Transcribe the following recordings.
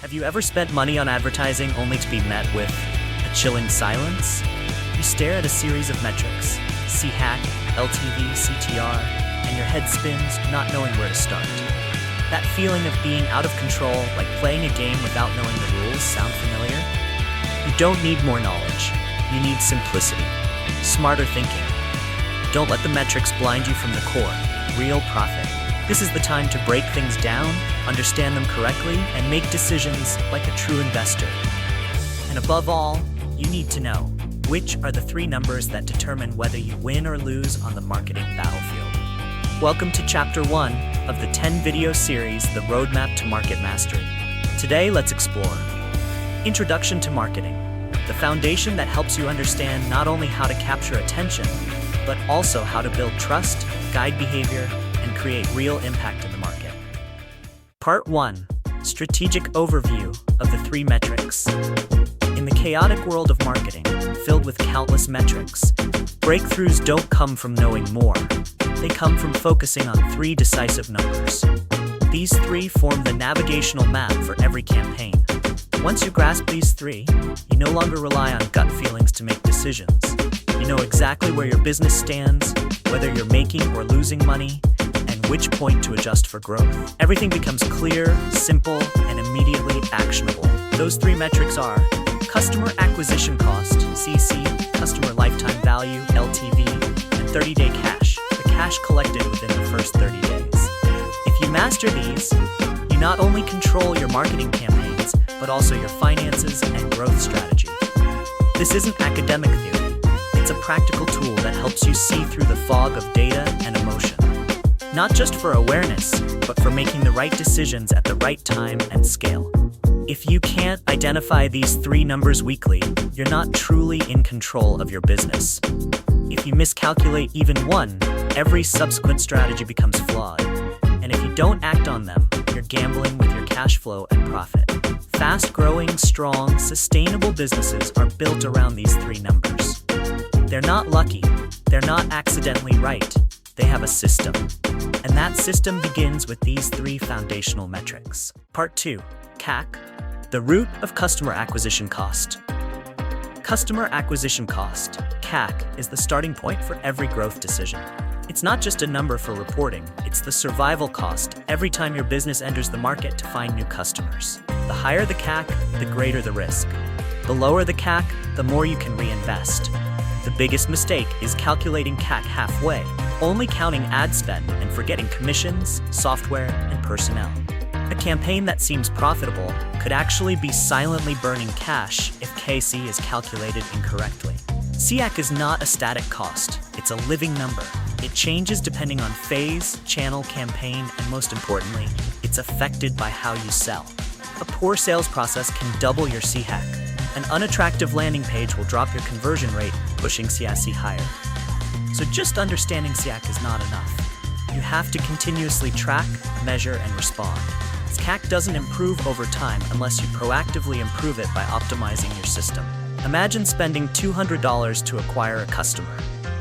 Have you ever spent money on advertising only to be met with a chilling silence? You stare at a series of metrics, CAC, LTV, CTR, and your head spins, not knowing where to start. That feeling of being out of control, like playing a game without knowing the rules, sound familiar? You don't need more knowledge. You need simplicity, smarter thinking. Don't let the metrics blind you from the core, real profit. This is the time to break things down, understand them correctly, and make decisions like a true investor. And above all, you need to know which are the 3 numbers that determine whether you win or lose on the marketing battlefield. Welcome to Chapter 1 of the 10-video series, The Roadmap to Market Mastery. Today, let's explore Introduction to Marketing, the foundation that helps you understand not only how to capture attention, but also how to build trust, guide behavior, and create real impact in the market. Part 1. Strategic Overview of the 3 metrics. In the chaotic world of marketing, filled with countless metrics, breakthroughs don't come from knowing more. They come from focusing on 3 decisive numbers. These 3 form the navigational map for every campaign. Once you grasp these 3, you no longer rely on gut feelings to make decisions. You know exactly where your business stands, whether you're making or losing money, and which point to adjust for growth. Everything becomes clear, simple, and immediately actionable. Those 3 metrics are Customer Acquisition Cost, CC, Customer Lifetime Value, LTV, and 30-day cash, the cash collected within the first 30 days. If you master these, you not only control your marketing campaigns, but also your finances and growth strategy. This isn't academic theory. It's a practical tool that helps you see through the fog of data and emotion. Not just for awareness, but for making the right decisions at the right time and scale. If you can't identify these 3 numbers weekly, you're not truly in control of your business. If you miscalculate even one, every subsequent strategy becomes flawed. And if you don't act on them, you're gambling with your cash flow and profit. Fast-growing, strong, sustainable businesses are built around these 3 numbers. They're not lucky. They're not accidentally right. They have a system. And that system begins with these 3 foundational metrics. Part 2. CAC, the root of customer acquisition cost. Customer acquisition cost, CAC, is the starting point for every growth decision. It's not just a number for reporting, it's the survival cost every time your business enters the market to find new customers. The higher the CAC, the greater the risk. The lower the CAC, the more you can reinvest. The biggest mistake is calculating CAC halfway, only counting ad spend and forgetting commissions, software, and personnel. A campaign that seems profitable could actually be silently burning cash if KC is calculated incorrectly. CAC is not a static cost, it's a living number. It changes depending on phase, channel, campaign, and most importantly, it's affected by how you sell. A poor sales process can double your CAC. An unattractive landing page will drop your conversion rate, pushing CAC higher. So just understanding CAC is not enough. You have to continuously track, measure, and respond. CAC doesn't improve over time unless you proactively improve it by optimizing your system. Imagine spending $200 to acquire a customer.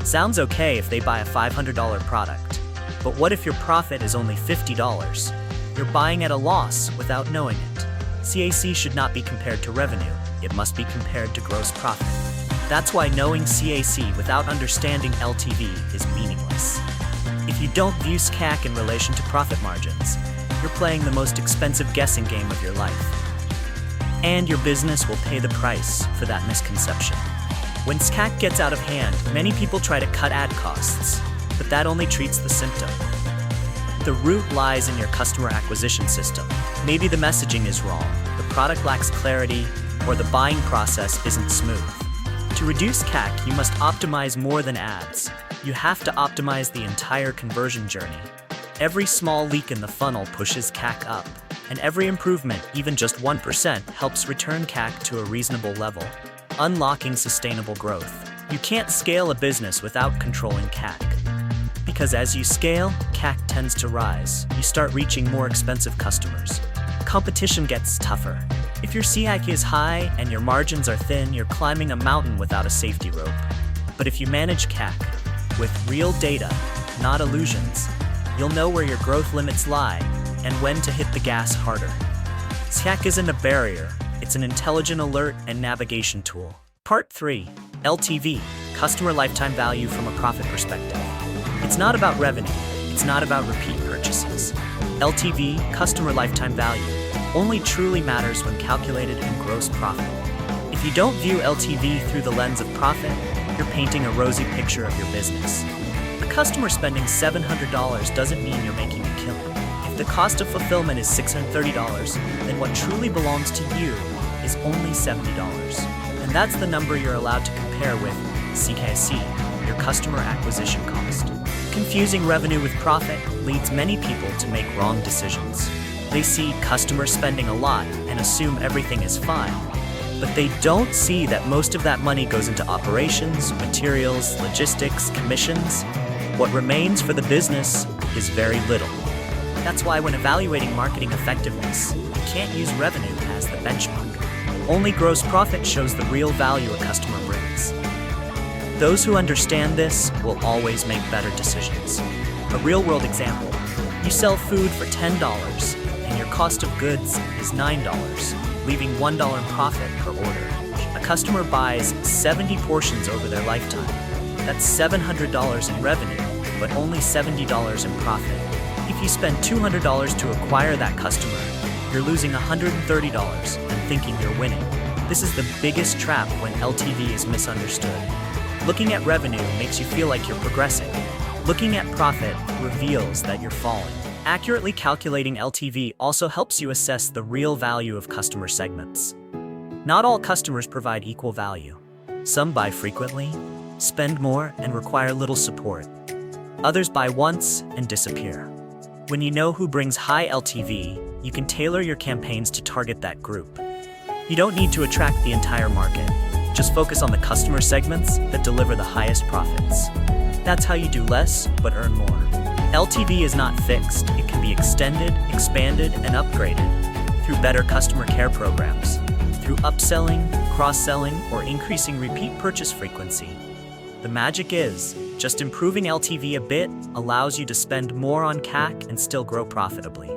Sounds okay if they buy a $500 product, but what if your profit is only $50? You're buying at a loss without knowing it. CAC should not be compared to revenue, it must be compared to gross profit. That's why knowing CAC without understanding LTV is meaningless. If you don't view CAC in relation to profit margins, you're playing the most expensive guessing game of your life. And your business will pay the price for that misconception. When CAC gets out of hand, many people try to cut ad costs, but that only treats the symptom. The root lies in your customer acquisition system. Maybe the messaging is wrong, the product lacks clarity, or the buying process isn't smooth. To reduce CAC, you must optimize more than ads. You have to optimize the entire conversion journey. Every small leak in the funnel pushes CAC up, and every improvement, even just 1%, helps return CAC to a reasonable level, unlocking sustainable growth. You can't scale a business without controlling CAC. Because as you scale, CAC tends to rise. You start reaching more expensive customers. Competition gets tougher. If your CAC is high and your margins are thin, you're climbing a mountain without a safety rope. But if you manage CAC with real data, not illusions, you'll know where your growth limits lie and when to hit the gas harder. CAC isn't a barrier, it's an intelligent alert and navigation tool. Part 3. LTV, Customer Lifetime Value from a Profit Perspective. It's not about revenue, it's not about repeat purchases. LTV, Customer Lifetime Value, only truly matters when calculated in gross profit. If you don't view LTV through the lens of profit, you're painting a rosy picture of your business. A customer spending $700 doesn't mean you're making a killing. If the cost of fulfillment is $630, then what truly belongs to you is only $70. And that's the number you're allowed to compare with CAC, your customer acquisition cost. Confusing revenue with profit leads many people to make wrong decisions. They see customers spending a lot and assume everything is fine, but they don't see that most of that money goes into operations, materials, logistics, commissions. What remains for the business is very little. That's why when evaluating marketing effectiveness, you can't use revenue as the benchmark. Only gross profit shows the real value a customer brings. Those who understand this will always make better decisions. A real-world example: you sell food for $10 and your cost of goods is $9, leaving $1 in profit per order. A customer buys 70 portions over their lifetime. That's $700 in revenue, but only $70 in profit. If you spend $200 to acquire that customer, you're losing $130 and thinking you're winning. This is the biggest trap when LTV is misunderstood. Looking at revenue makes you feel like you're progressing. Looking at profit reveals that you're falling. Accurately calculating LTV also helps you assess the real value of customer segments. Not all customers provide equal value. Some buy frequently, spend more, and require little support. Others buy once and disappear. When you know who brings high LTV, you can tailor your campaigns to target that group. You don't need to attract the entire market. Just focus on the customer segments that deliver the highest profits. That's how you do less, but earn more. LTV is not fixed. It can be extended, expanded, and upgraded through better customer care programs, through upselling, cross-selling, or increasing repeat purchase frequency. The magic is, just improving LTV a bit allows you to spend more on CAC and still grow profitably.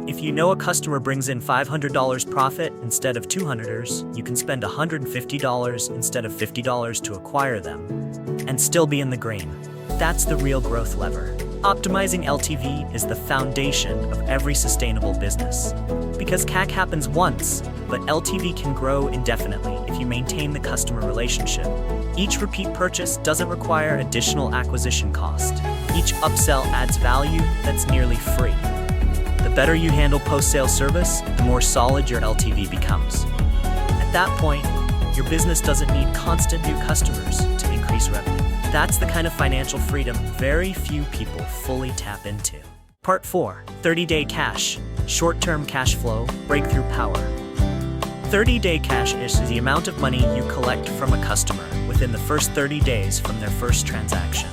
If you know a customer brings in $500 profit instead of $200, you can spend $150 instead of $50 to acquire them and still be in the green. That's the real growth lever. Optimizing LTV is the foundation of every sustainable business. Because CAC happens once, but LTV can grow indefinitely if you maintain the customer relationship. Each repeat purchase doesn't require additional acquisition cost. Each upsell adds value that's nearly free. The better you handle post-sale service, the more solid your LTV becomes. At that point, your business doesn't need constant new customers to increase revenue. That's the kind of financial freedom very few people fully tap into. Part 4. 30-day cash, short-term cash flow, breakthrough power. 30-day cash is the amount of money you collect from a customer within the first 30 days from their first transaction.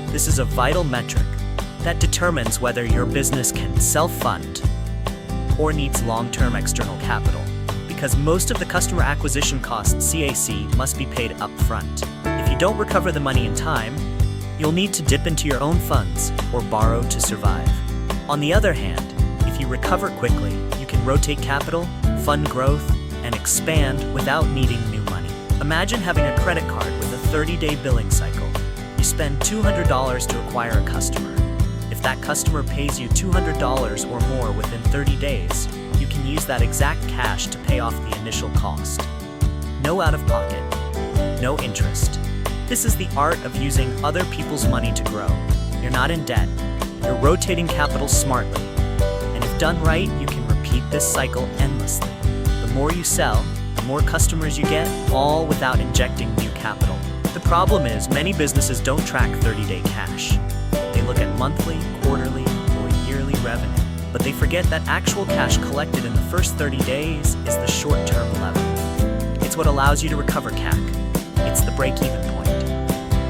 This is a vital metric that determines whether your business can self-fund or needs long-term external capital, because most of the customer acquisition costs CAC must be paid up front. If you don't recover the money in time, you'll need to dip into your own funds or borrow to survive. On the other hand, if you recover quickly, you can rotate capital, fund growth, and expand without needing new money. Imagine having a credit card with a 30-day billing cycle. You spend $200 to acquire a customer. If that customer pays you $200 or more within 30 days, you can use that exact cash to pay off the initial cost. No out-of-pocket, no interest. This is the art of using other people's money to grow. You're not in debt. You're rotating capital smartly. And if done right, you can repeat this cycle endlessly. The more you sell, the more customers you get, all without injecting new capital. The problem is many businesses don't track 30-day cash. They look at monthly, quarterly, or yearly revenue, but they forget that actual cash collected in the first 30 days is the short-term lever. It's what allows you to recover CAC. It's the break-even point.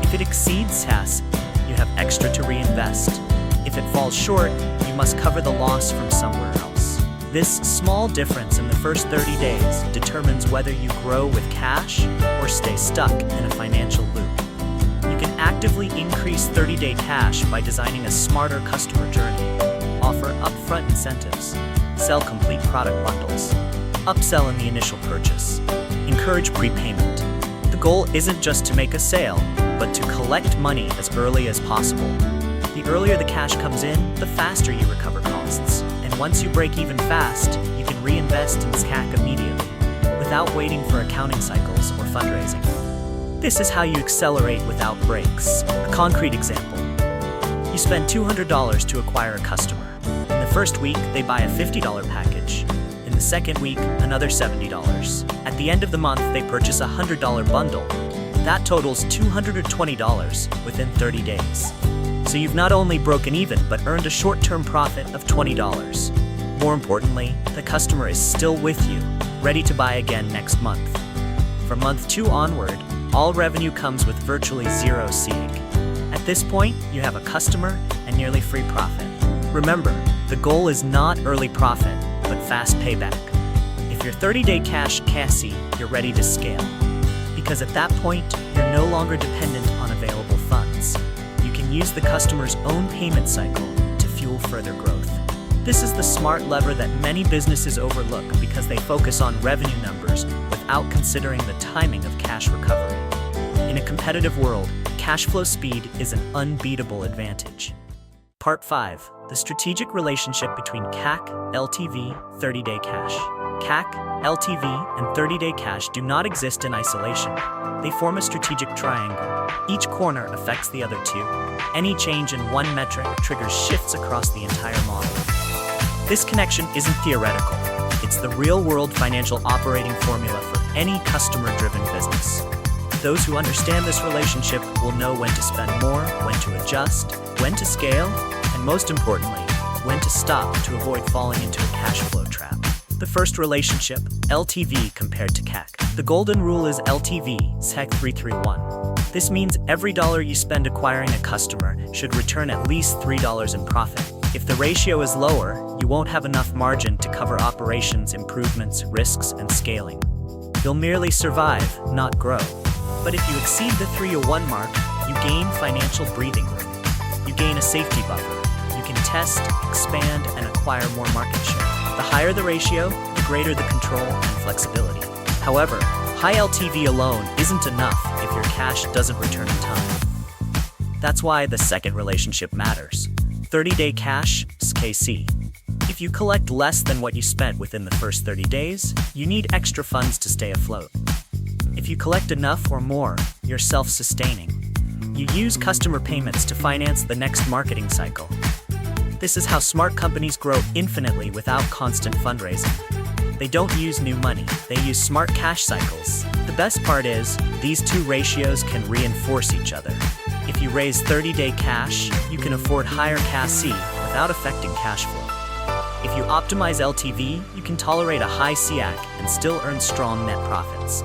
If it exceeds CAC, you have extra to reinvest. If it falls short, you must cover the loss from somewhere else. This small difference in the first 30 days determines whether you grow with cash or stay stuck in a financial loop. You can actively increase 30-day cash by designing a smarter customer journey. Offer upfront incentives. Sell complete product bundles. Upsell in the initial purchase. Encourage prepayment. The goal isn't just to make a sale, but to collect money as early as possible. The earlier the cash comes in, the faster you recover costs. And once you break even fast, you can reinvest in CAC immediately, without waiting for accounting cycles or fundraising. This is how you accelerate without breaks. A concrete example. You spend $200 to acquire a customer. In the first week, they buy a $50 package. In the second week, another $70. At the end of the month, they purchase a $100 bundle. That totals $220 within 30 days. So you've not only broken even, but earned a short-term profit of $20. More importantly, the customer is still with you, ready to buy again next month. From month 2 onward, all revenue comes with virtually zero CAC. At this point, you have a customer and nearly free profit. Remember, the goal is not early profit, but fast payback. If your 30-day cash CAC, you're ready to scale. Because at that point, you're no longer dependent on available funds. You can use the customer's own payment cycle to fuel further growth. This is the smart lever that many businesses overlook because they focus on revenue numbers without considering the timing of cash recovery. In a competitive world, cash flow speed is an unbeatable advantage. Part 5. The strategic relationship between CAC, LTV, 30-day cash. CAC, LTV, and 30-day cash do not exist in isolation. They form a strategic triangle. Each corner affects the other two. Any change in one metric triggers shifts across the entire model. This connection isn't theoretical. It's the real-world financial operating formula for any customer-driven business. Those who understand this relationship will know when to spend more, when to adjust, when to scale, and most importantly, when to stop to avoid falling into a cash flow trap. The first relationship, LTV compared to CAC. The golden rule is LTV, CAC 331. This means every dollar you spend acquiring a customer should return at least $3 in profit. If the ratio is lower, you won't have enough margin to cover operations, improvements, risks, and scaling. You'll merely survive, not grow. But if you exceed the 301 mark, you gain financial breathing room. You gain a safety buffer. You can test, expand, and acquire more market share. The higher the ratio, the greater the control and flexibility. However, high LTV alone isn't enough if your cash doesn't return in time. That's why the second relationship matters. 30-day cash, KC. If you collect less than what you spent within the first 30 days, you need extra funds to stay afloat. If you collect enough or more, you're self-sustaining. You use customer payments to finance the next marketing cycle. This is how smart companies grow infinitely without constant fundraising. They don't use new money, they use smart cash cycles. The best part is, these two ratios can reinforce each other. If you raise 30-day cash, you can afford higher CAC without affecting cash flow. If you optimize LTV, you can tolerate a high CAC and still earn strong net profits.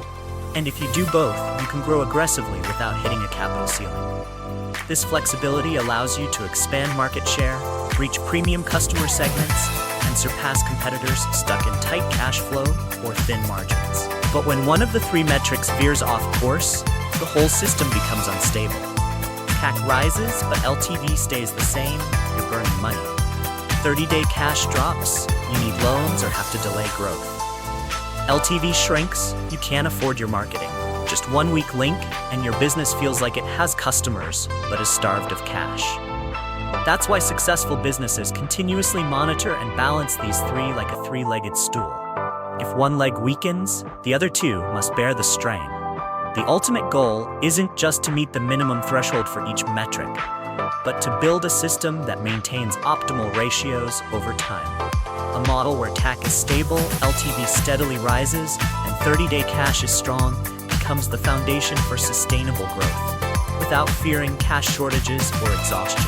And if you do both, you can grow aggressively without hitting a capital ceiling. This flexibility allows you to expand market share, reach premium customer segments, and surpass competitors stuck in tight cash flow or thin margins. But when one of the three metrics veers off course, the whole system becomes unstable. CAC rises, but LTV stays the same, you're burning money. 30-day cash drops, you need loans or have to delay growth. LTV shrinks, you can't afford your marketing. Just 1 weak link, and your business feels like it has customers, but is starved of cash. That's why successful businesses continuously monitor and balance these three like a three-legged stool. If one leg weakens, the other two must bear the strain. The ultimate goal isn't just to meet the minimum threshold for each metric, but to build a system that maintains optimal ratios over time. A model where CAC is stable, LTV steadily rises, and 30-day cash is strong becomes the foundation for sustainable growth, without fearing cash shortages or exhaustion.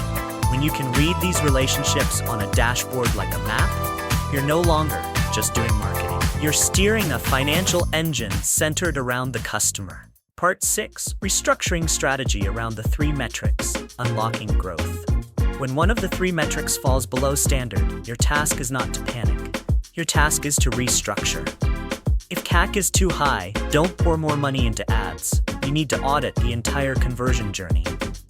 When you can read these relationships on a dashboard like a map, you're no longer just doing marketing. You're steering a financial engine centered around the customer. Part 6. Restructuring strategy around the three metrics, unlocking growth. When one of the three metrics falls below standard, your task is not to panic. Your task is to restructure. If CAC is too high, don't pour more money into ads. You need to audit the entire conversion journey.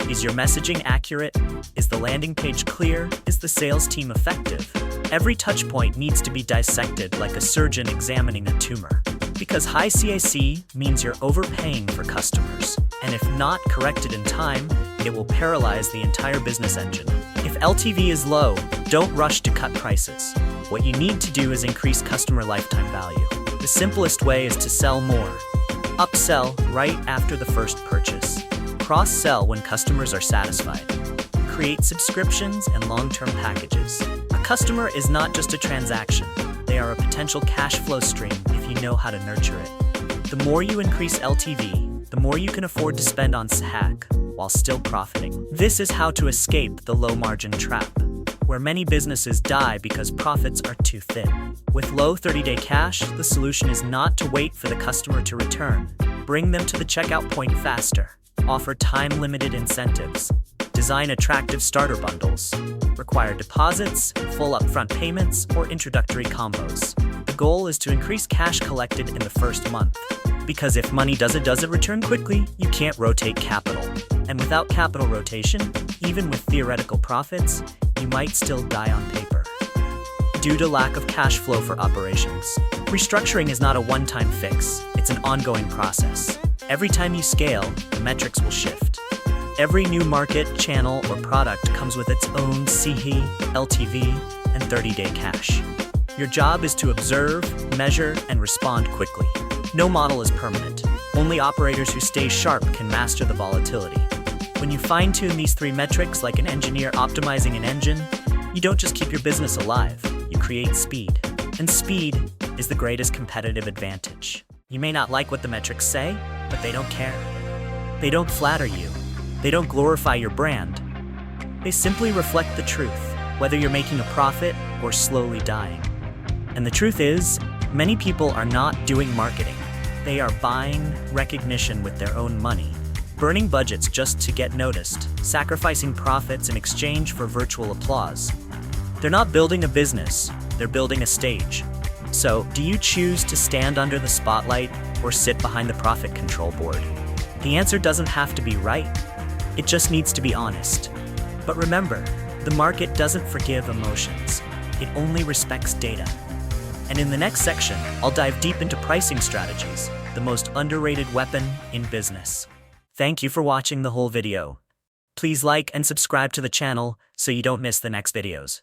Is your messaging accurate? Is the landing page clear? Is the sales team effective? Every touchpoint needs to be dissected like a surgeon examining a tumor. Because high CAC means you're overpaying for customers, and if not corrected in time, it will paralyze the entire business engine. If LTV is low, don't rush to cut prices. What you need to do is increase customer lifetime value. The simplest way is to sell more. Upsell right after the first purchase. Cross-sell when customers are satisfied. Create subscriptions and long-term packages. A customer is not just a transaction. They are a potential cash flow stream if you know how to nurture it. The more you increase LTV, the more you can afford to spend on SHAC while still profiting. This is how to escape the low-margin trap, where many businesses die because profits are too thin. With low 30-day cash, the solution is not to wait for the customer to return. Bring them to the checkout point faster. Offer time-limited incentives. Design attractive starter bundles. Require deposits, full upfront payments, or introductory combos. The goal is to increase cash collected in the first month. Because if money doesn't return quickly, you can't rotate capital. And without capital rotation, even with theoretical profits, you might still die on paper. Due to lack of cash flow for operations. Restructuring is not a one-time fix, it's an ongoing process. Every time you scale, the metrics will shift. Every new market, channel, or product comes with its own CHI, LTV, and 30-day cash. Your job is to observe, measure, and respond quickly. No model is permanent. Only operators who stay sharp can master the volatility. When you fine-tune these three metrics like an engineer optimizing an engine, you don't just keep your business alive, you create speed. And speed is the greatest competitive advantage. You may not like what the metrics say, but they don't care. They don't flatter you. They don't glorify your brand. They simply reflect the truth, whether you're making a profit or slowly dying. And the truth is, many people are not doing marketing. They are buying recognition with their own money, burning budgets just to get noticed, sacrificing profits in exchange for virtual applause. They're not building a business, they're building a stage. So, do you choose to stand under the spotlight or sit behind the profit control board? The answer doesn't have to be right. It just needs to be honest. But remember, the market doesn't forgive emotions. It only respects data. And in the next section, I'll dive deep into pricing strategies, the most underrated weapon in business. Thank you for watching the whole video. Please like and subscribe to the channel so you don't miss the next videos.